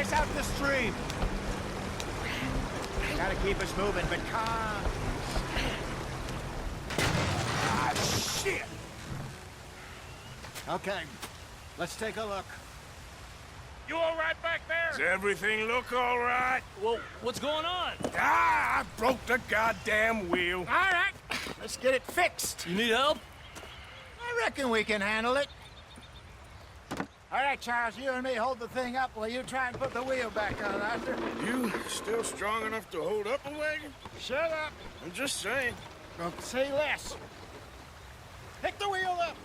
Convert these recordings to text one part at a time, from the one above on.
Race out the stream. Gotta keep us moving, but calm. Ah, shit! Okay, let's take a look. You all right back there? Does everything look all right? Well, what's going on? Ah, I broke the goddamn wheel. All right, let's get it fixed. You need help? I reckon we can handle it. All right, Charles, you and me hold the thing up while you try and put the wheel back on, Arthur. You still strong enough to hold up a wagon? Shut up. I'm just saying. Don't say less. Pick the wheel up.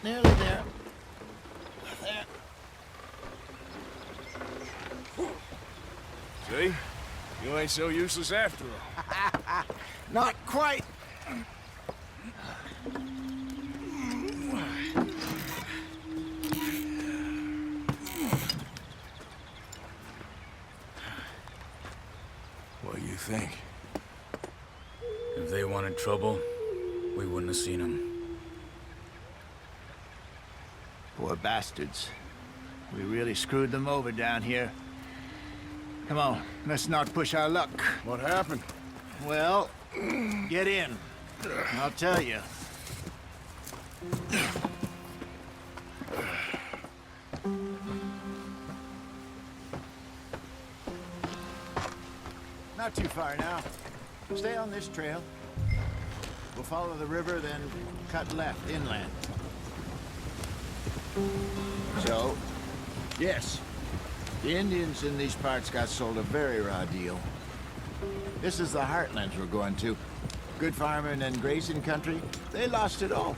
Nearly there. There. See? You ain't so useless after all. Not quite. What do you think? If they wanted trouble, we wouldn't have seen them. Poor bastards. We really screwed them over down here. Come on, let's not push our luck. What happened? Well, get in. I'll tell you. Not too far now. Stay on this trail. We'll follow the river, then cut left inland. So, yes, the Indians in these parts got sold a very raw deal. This is the heartlands we're going to. Good farming and grazing country, they lost it all.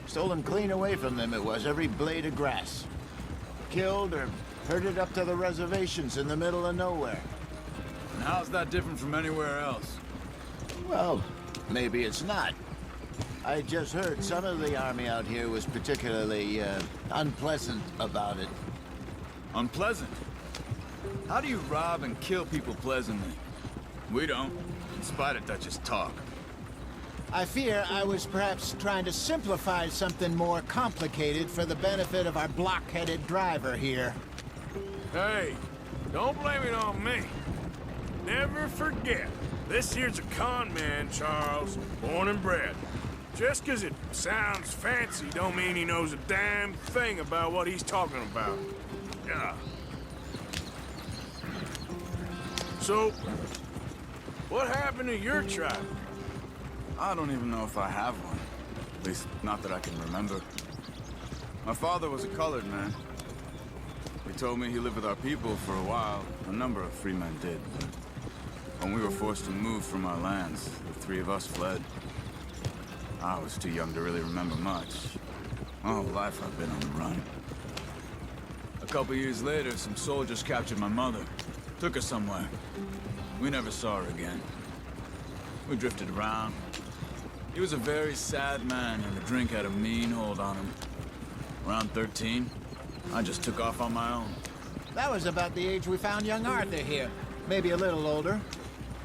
Stolen clean away from them it was, every blade of grass. Killed or herded up to the reservations in the middle of nowhere. And how's that different from anywhere else? Well, maybe it's not. I just heard some of the army out here was particularly, unpleasant about it. Unpleasant? How do you rob and kill people pleasantly? We don't, in spite of Dutch's talk. I fear I was perhaps trying to simplify something more complicated for the benefit of our block-headed driver here. Hey, don't blame it on me. Never forget, this here's a con man, Charles, born and bred. Just 'cause it sounds fancy don't mean he knows a damn thing about what he's talking about. Yeah. So, what happened to your tribe? I don't even know if I have one. At least, not that I can remember. My father was a colored man. He told me he lived with our people for a while. A number of free men did, but when we were forced to move from our lands, the three of us fled. I was too young to really remember much. My whole life I've been on the run. A couple years later, some soldiers captured my mother. Took her somewhere. We never saw her again. We drifted around. He was a very sad man, and the drink had a mean hold on him. Around 13, I just took off on my own. That was about the age we found young Arthur here. Maybe a little older.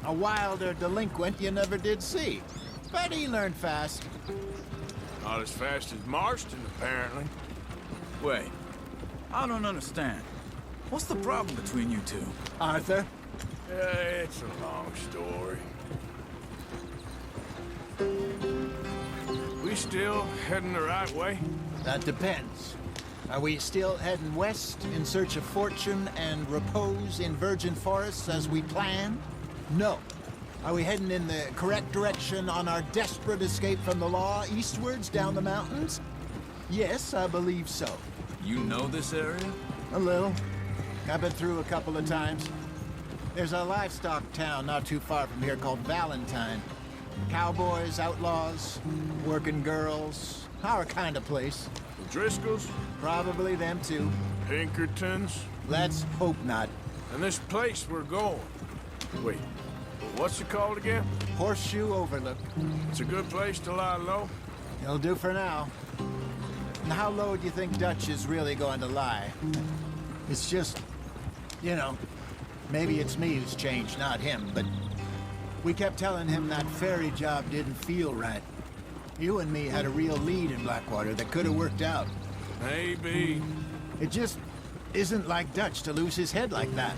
A wilder delinquent you never did see. But he learned fast. Not as fast as Marston, apparently. Wait, I don't understand. What's the problem between you two? Arthur? It's a long story. We still heading the right way? That depends. Are we still heading west in search of fortune and repose in virgin forests as we planned? No. Are we heading in the correct direction on our desperate escape from the law eastwards down the mountains? Yes, I believe so. You know this area? A little. I've been through a couple of times. There's a livestock town not too far from here called Valentine. Cowboys, outlaws, working girls, our kind of place. The Driscolls? Probably them too. Pinkertons? Let's hope not. And this place we're going. Wait, what's it called again? Horseshoe Overlook. It's a good place to lie low. It'll do for now. And how low do you think Dutch is really going to lie? It's just, you know, maybe it's me who's changed, not him, but We kept telling him that ferry job didn't feel right. You and me had a real lead in Blackwater that could have worked out. Maybe. It just isn't like Dutch to lose his head like that.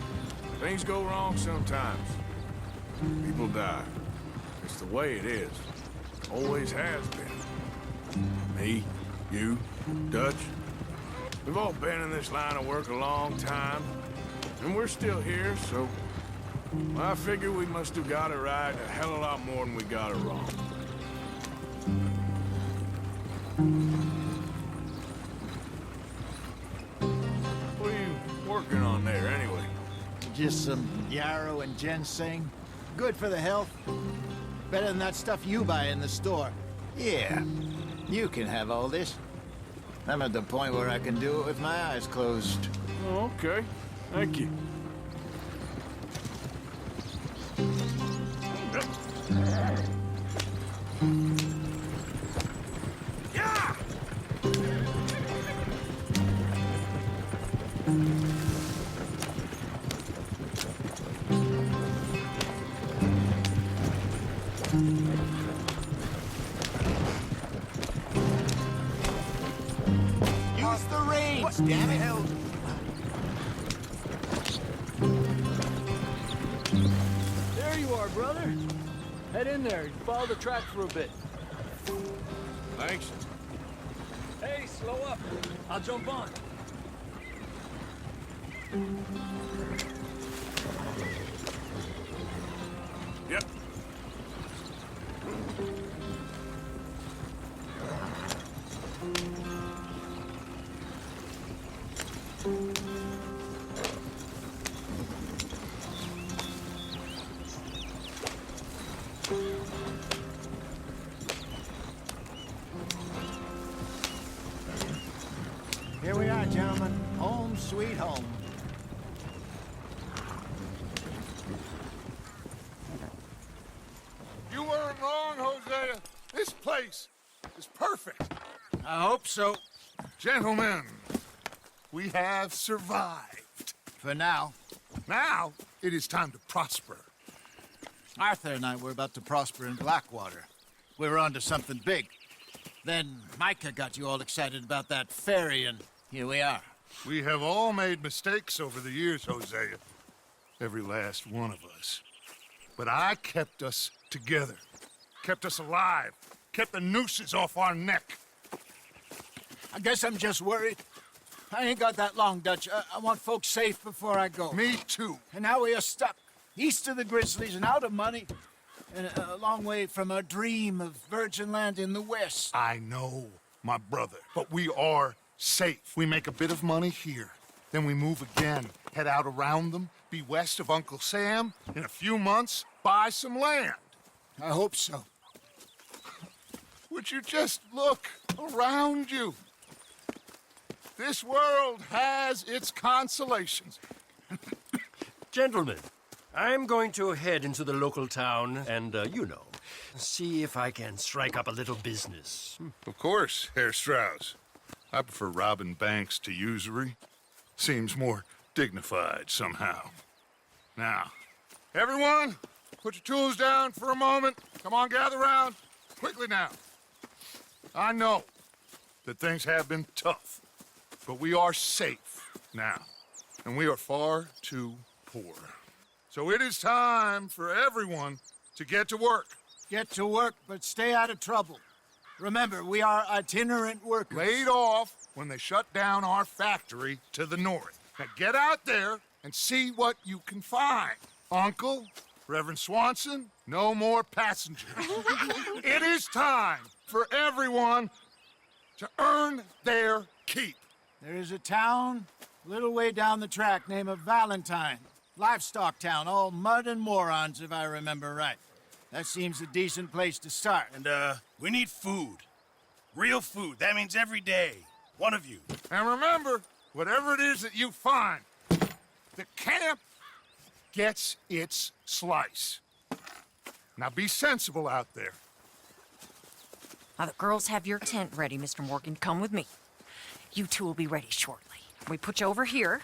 Things go wrong sometimes. People die. It's the way it is. Always has been. Me, you, Dutch. We've all been in this line of work a long time. And we're still here, so... I figure we must have got it right a hell of a lot more than we got it wrong. What are you working on there, anyway? Just some yarrow and ginseng. Good for the health. Better than that stuff you buy in the store. Yeah, you can have all this. I'm at the point where I can do it with my eyes closed. Oh, okay. Thank you. Yeah! Use the reins, damn it! There you are, brother. Head in there. Follow the track for a bit. Thanks. Hey, slow up. I'll jump on. Yep. Here we are, gentlemen. Home sweet home. You weren't wrong, Hosea. This place is perfect. I hope so. Gentlemen, we have survived. For now. Now, it is time to prosper. Arthur and I were about to prosper in Blackwater. We were onto something big. Then Micah got you all excited about that ferry, and here we are. We have all made mistakes over the years, Hosea. Every last one of us. But I kept us together. Kept us alive. Kept the nooses off our neck. I guess I'm just worried. I ain't got that long, Dutch. I want folks safe before I go. Me too. And now we are stuck, east of the Grizzlies and out of money, and a long way from our dream of virgin land in the west. I know, my brother, but we are safe. We make a bit of money here, then we move again, head out around them, be west of Uncle Sam, in a few months, buy some land. I hope so. Would you just look around you? This world has its consolations. Gentlemen, I'm going to head into the local town and, see if I can strike up a little business. Of course, Herr Strauss. I prefer robbing banks to usury. Seems more dignified somehow. Now, everyone, put your tools down for a moment. Come on, gather round. Quickly now. I know that things have been tough, but we are safe now, and we are far too poor. So it is time for everyone to get to work. Get to work, but stay out of trouble. Remember, we are itinerant workers. Laid off when they shut down our factory to the north. Now get out there and see what you can find. Uncle, Reverend Swanson, no more passengers. It is time for everyone to earn their keep. There is a town a little way down the track named Valentine. Livestock town, all mud and morons, if I remember right. That seems a decent place to start. And, we need food. Real food. That means every day. One of you. And remember, whatever it is that you find, the camp gets its slice. Now be sensible out there. Now, the girls have your tent ready, Mr. Morgan. Come with me. You two will be ready shortly. We put you over here.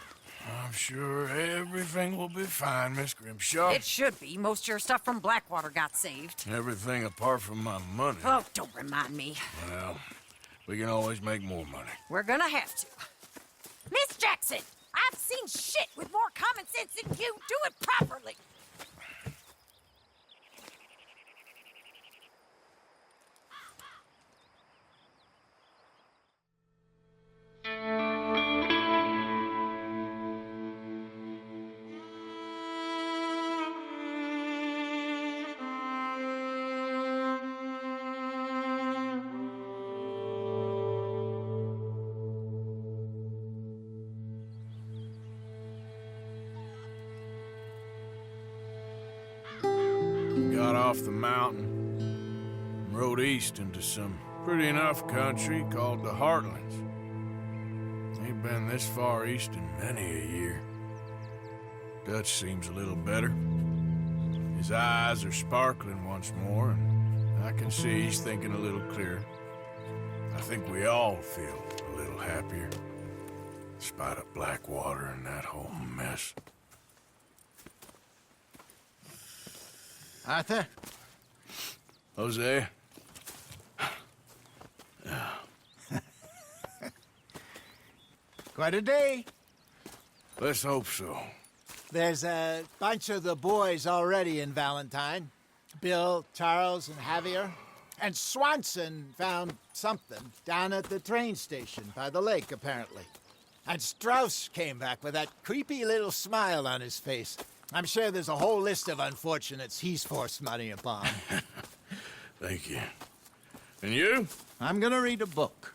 I'm sure everything will be fine, Miss Grimshaw. It should be. Most of your stuff from Blackwater got saved. Everything apart from my money. Oh, don't remind me. Well, we can always make more money. We're gonna have to. Miss Jackson, I've seen shit with more common sense than you. Do it properly. Got off the mountain and rode east into some pretty enough country called the Heartlands. Ain't been this far east in many a year. Dutch seems a little better. His eyes are sparkling once more, and I can see he's thinking a little clearer. I think we all feel a little happier, despite of Blackwater and that whole mess. Arthur? Jose? Quite a day. Let's hope so. There's a bunch of the boys already in Valentine. Bill, Charles, and Javier. And Swanson found something down at the train station by the lake, apparently. And Strauss came back with that creepy little smile on his face. I'm sure there's a whole list of unfortunates he's forced money upon. Thank you. And you? I'm gonna read a book.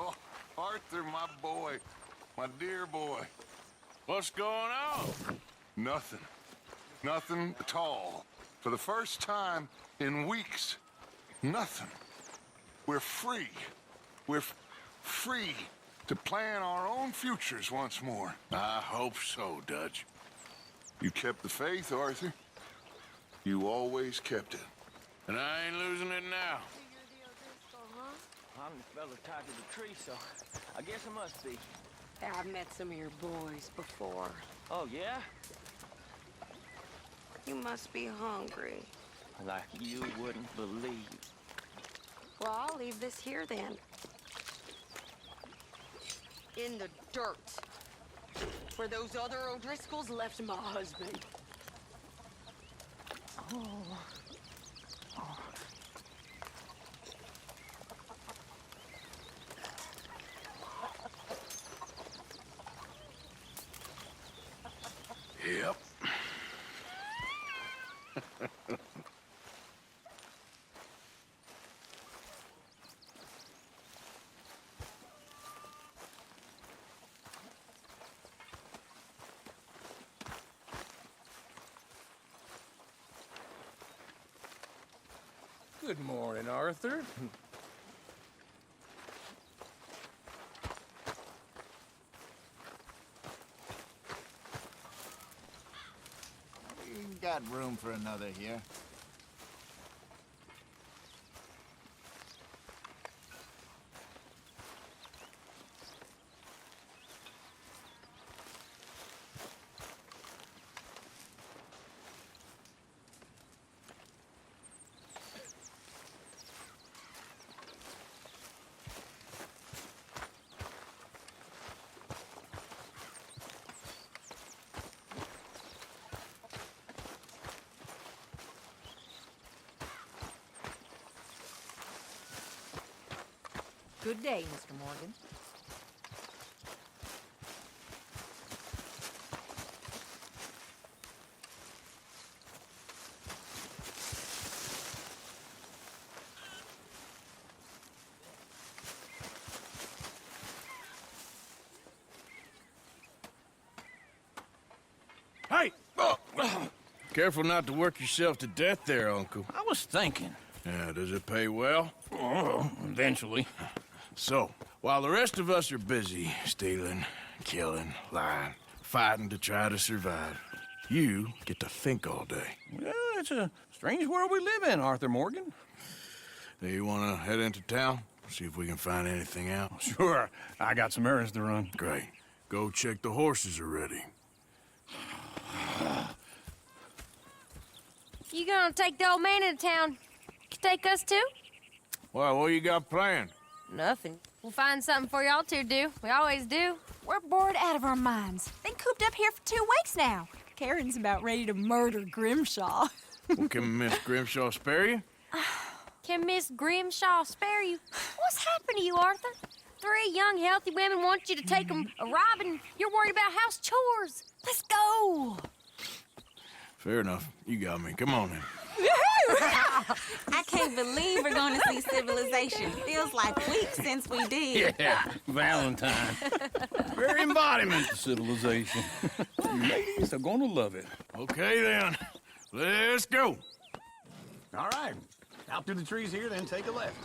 Oh, Arthur, my boy. My dear boy. What's going on? Nothing. Nothing at all. For the first time in weeks. Nothing. We're free. We're free to plan our own futures once more. I hope so, Dutch. You kept the faith, Arthur. You always kept it. And I ain't losing it now. I'm the fella tied to the tree, so I guess it must be. I've met some of your boys before. Oh, yeah? You must be hungry. Like you wouldn't believe. Well, I'll leave this here then. In the dirt. Where those other O'Driscolls left my husband. Oh. Yep. Good morning, Arthur. We got room for another here. Good day, Mr. Morgan. Hey! Careful not to work yourself to death there, Uncle. I was thinking. Yeah, does it pay well? Oh, eventually. So, while the rest of us are busy stealing, killing, lying, fighting to try to survive, you get to think all day. Well, it's a strange world we live in, Arthur Morgan. Do you want to head into town? See if we can find anything out? Sure, I got some errands to run. Great. Go check the horses are ready. You gonna take the old man into town? Take us too? Well, what you got planned? Nothing. We'll find something for y'all to do. We always do. We're bored out of our minds. Been cooped up here for 2 weeks now. Karen's about ready to murder Grimshaw. Well, can Miss Grimshaw spare you? Can Miss Grimshaw spare you? What's happened to you, Arthur? 3 young, healthy women want you to take them a robbing. You're worried about house chores. Let's go. Fair enough. You got me. Come on then. I can't believe we're going to see civilization. Feels like weeks since we did. Yeah, Valentine. Very embodiment of civilization. Ladies are gonna love it. Okay then. Let's go. All right. Out through the trees here, then take a left.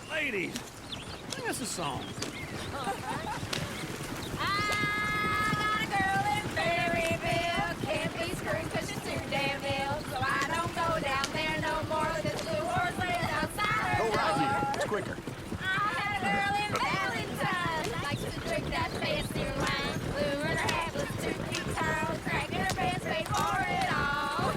Ladies, sing us a song. I got a girl in Berryville. Can't be screwed 'cause she's too damn ill. So I don't go down there no more. This blue horse lays outside her Go right door. here. It's quicker. I had a girl in Valentine. Likes to drink that fancy wine. Blue in her hat with 2 cute curls. Cracking her pants, paid for it all.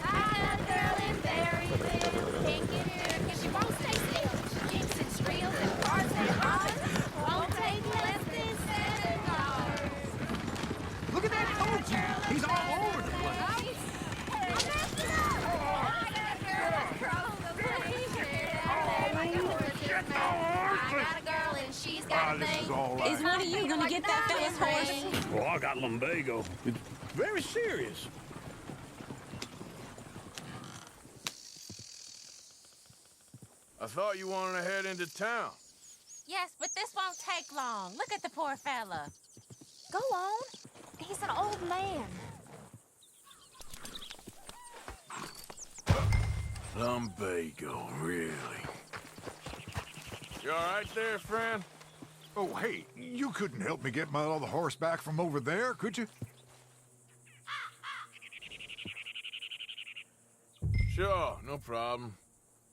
I had a girl in Berryville. Can't get her 'cause she won't stay still. She kicks and squeals and barks and hollers. Won't take less than $7. Look at that coach. He's all over the place. Is one of you going to get that fella's horse? Well, I got lumbago. It's very serious. I thought you wanted to head into town. Yes, but this won't take long. Look at the poor fella. Go on. He's an old man. Lumbago, really? You all right there, friend? Oh, hey, you couldn't help me get my other horse back from over there, could you? Sure, no problem.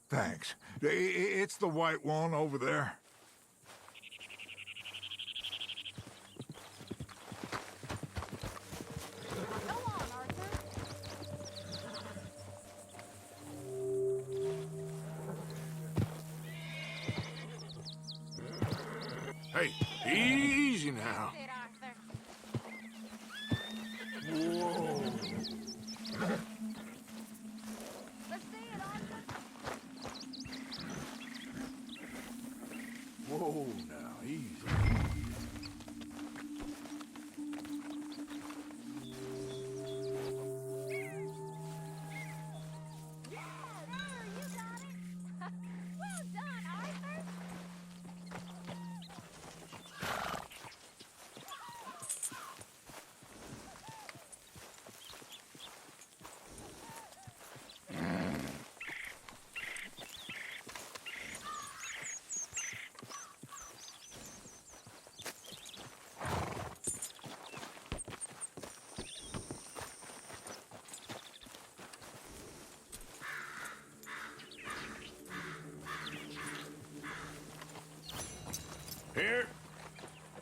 Thanks. It's the white one over there. Go on, Arthur. Hey, easy now. Sit, Arthur. Whoa. Let's see it, Arthur. Whoa, now, easy. Well done, Arthur.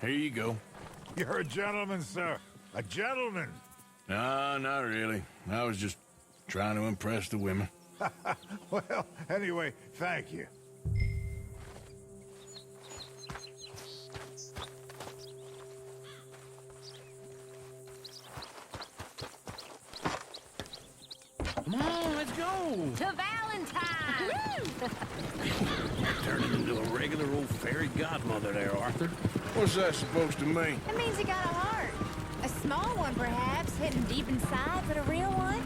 Here you go. You're a gentleman, sir. A gentleman. No, not really. I was just trying to impress the women. Well, anyway, thank you. Come on, let's go. To Valentine! Turning into a regular old fairy godmother there, Arthur. What's that supposed to mean? It means he got a heart. A small one, perhaps, hidden deep inside, but a real one?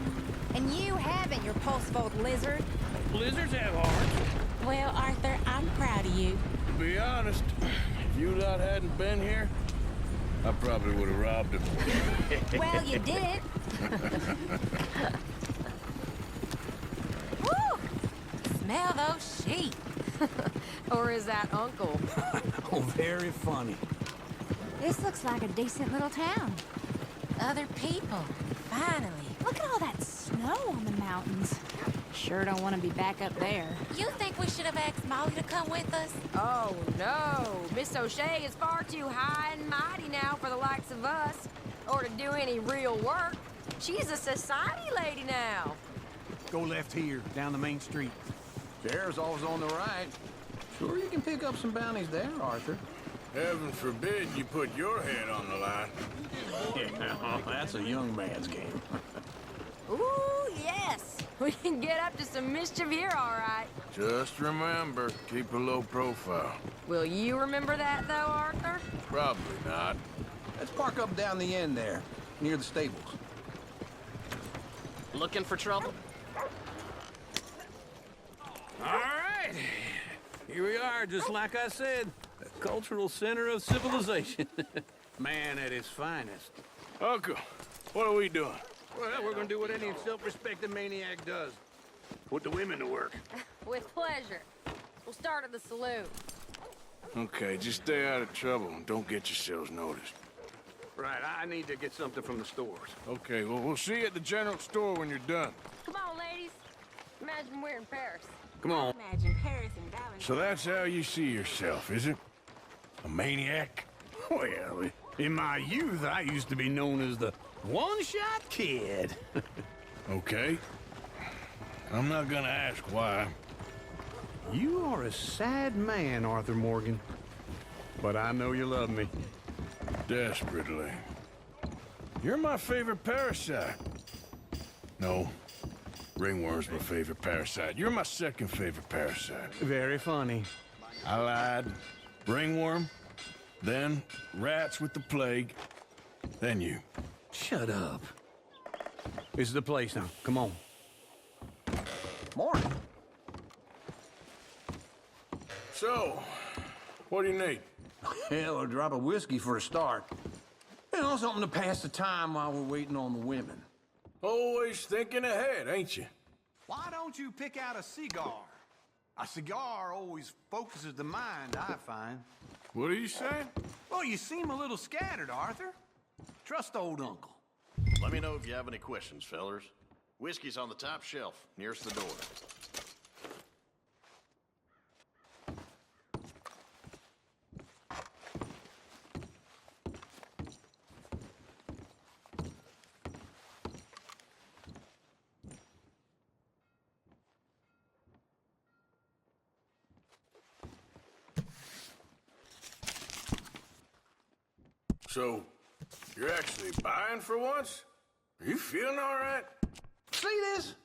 And you haven't, your pulse-volt lizard. Lizards have hearts. Well, Arthur, I'm proud of you. To be honest, if you lot hadn't been here, I probably would have robbed him. Well, you didn't. Woo! Smell those sheep. Or is that Uncle? Oh, very funny. This looks like a decent little town. Other people, finally. Look at all that snow on the mountains. Sure don't want to be back up there. You think we should have asked Molly to come with us? Oh, no. Miss O'Shea is far too high and mighty now for the likes of us, or to do any real work. She's a society lady now. Go left here, down the main street. Chair's always on the right. Sure you can pick up some bounties there, Arthur. Heaven forbid you put your head on the line. Yeah, that's a young man's game. Ooh, yes. We can get up to some mischief here, all right. Just remember, keep a low profile. Will you remember that, though, Arthur? Probably not. Let's park up down the end there, near the stables. Looking for trouble? All right. Here we are, just like I said. The cultural center of civilization. Man at his finest. Uncle, what are we doing? Well, we're gonna do what any self-respecting maniac does. Put the women to work. With pleasure. We'll start at the saloon. Okay, just stay out of trouble and don't get yourselves noticed. Right, I need to get something from the stores. Okay, well, we'll see you at the general store when you're done. Come on, ladies. Imagine we're in Paris. Come on. Imagine Paris and Valentine. So that's how you see yourself, is it? A maniac? Well, in my youth, I used to be known as the one-shot kid. Okay. I'm not gonna ask why. You are a sad man, Arthur Morgan. But I know you love me. Desperately. You're my favorite parasite. No. Ringworm's my favorite parasite. You're my second favorite parasite. Very funny. I lied. Ringworm, then rats with the plague, then you. Shut up. This is the place now. Come on. Morning. So, what do you need? Hell, a drop of whiskey for a start. You know, something to pass the time while we're waiting on the women. Always thinking ahead, ain't you? Why don't you pick out a cigar? A cigar always focuses the mind, I find. What are you saying? Well, you seem a little scattered, Arthur. Trust old Uncle. Let me know if you have any questions, fellers. Whiskey's on the top shelf, nearest the door. So, you're actually buying for once? Are you feeling all right? See this?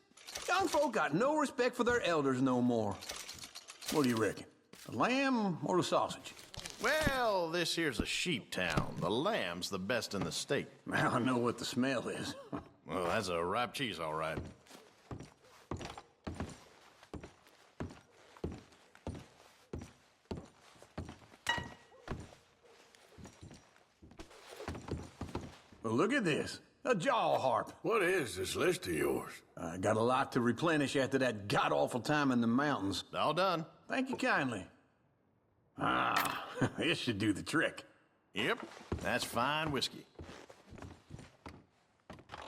Young folk got no respect for their elders no more. What do you reckon? The lamb or the sausage? Well, this here's a sheep town. The lamb's the best in the state. Now I know what the smell is. Well, that's a ripe cheese, all right. Well, look at this. A jaw harp. What is this list of yours? I got a lot to replenish after that god-awful time in the mountains. All done. Thank you kindly. Ah, this should do the trick. Yep, that's fine whiskey.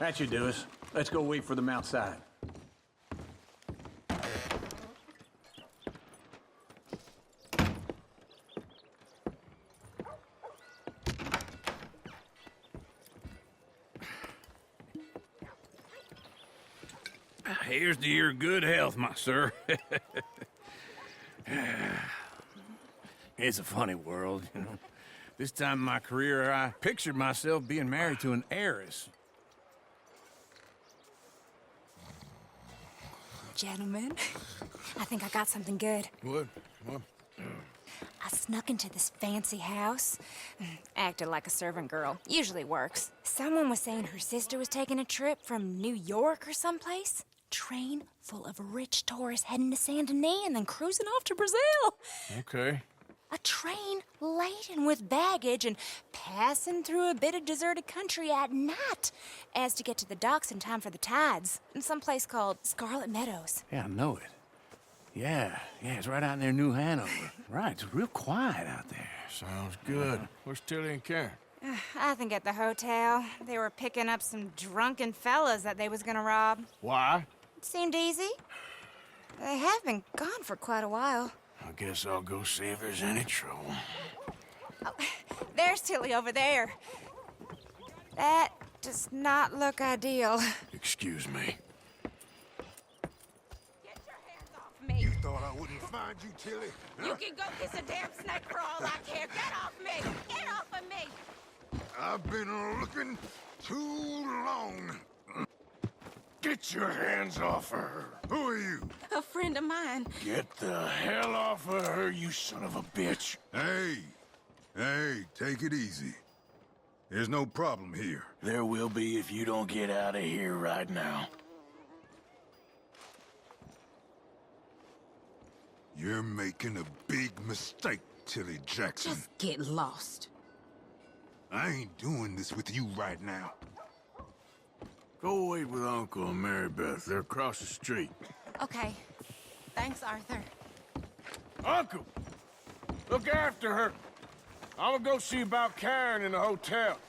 That should do us. Let's go wait for them outside. Here's to your good health, my sir. It's a funny world, you know. This time in my career, I pictured myself being married to an heiress. Gentlemen, I think I got something good. What? I snuck into this fancy house. Acted like a servant girl. Usually works. Someone was saying her sister was taking a trip from New York or someplace. Train full of rich tourists heading to Saint Denis and then cruising off to Brazil. Okay. A train laden with baggage and passing through a bit of deserted country at night as to get to the docks in time for the tides in some place called Scarlet Meadows. Yeah, I know it. Yeah, it's right out near New Hanover. Right, it's real quiet out there. Sounds good. Where's Tilly and Karen? I think at the hotel. They were picking up some drunken fellas that they was gonna rob. Why? It seemed easy. They have been gone for quite a while. I guess I'll go see if there's any trouble. Oh, there's Tilly over there. That does not look ideal. Excuse me. Get your hands off me. You thought I wouldn't find you, Tilly? You can go kiss a damn snake for all I care. Get off me! Get off of me! I've been looking too long. Get your hands off of her. Who are you? A friend of mine. Get the hell off of her, you son of a bitch. Hey, take it easy. There's no problem here. There will be if you don't get out of here right now. You're making a big mistake, Tilly Jackson. Just get lost. I ain't doing this with you right now. Go wait with Uncle and Mary Beth. They're across the street. Okay. Thanks, Arthur. Uncle! Look after her. I'm gonna go see about Karen in the hotel.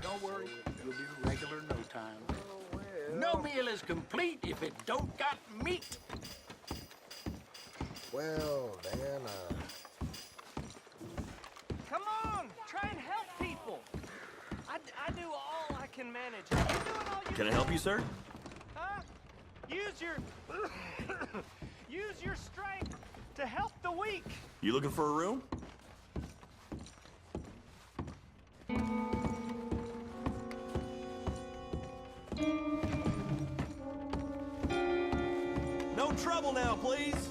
Don't worry, you'll be regular in no time. No meal is complete if it don't got meat. Well, then, Come on, try and help people. I do all I can manage. Are you doing all you Can I help you, sir? Huh? Use your strength to help the weak. You looking for a room? No trouble now, please.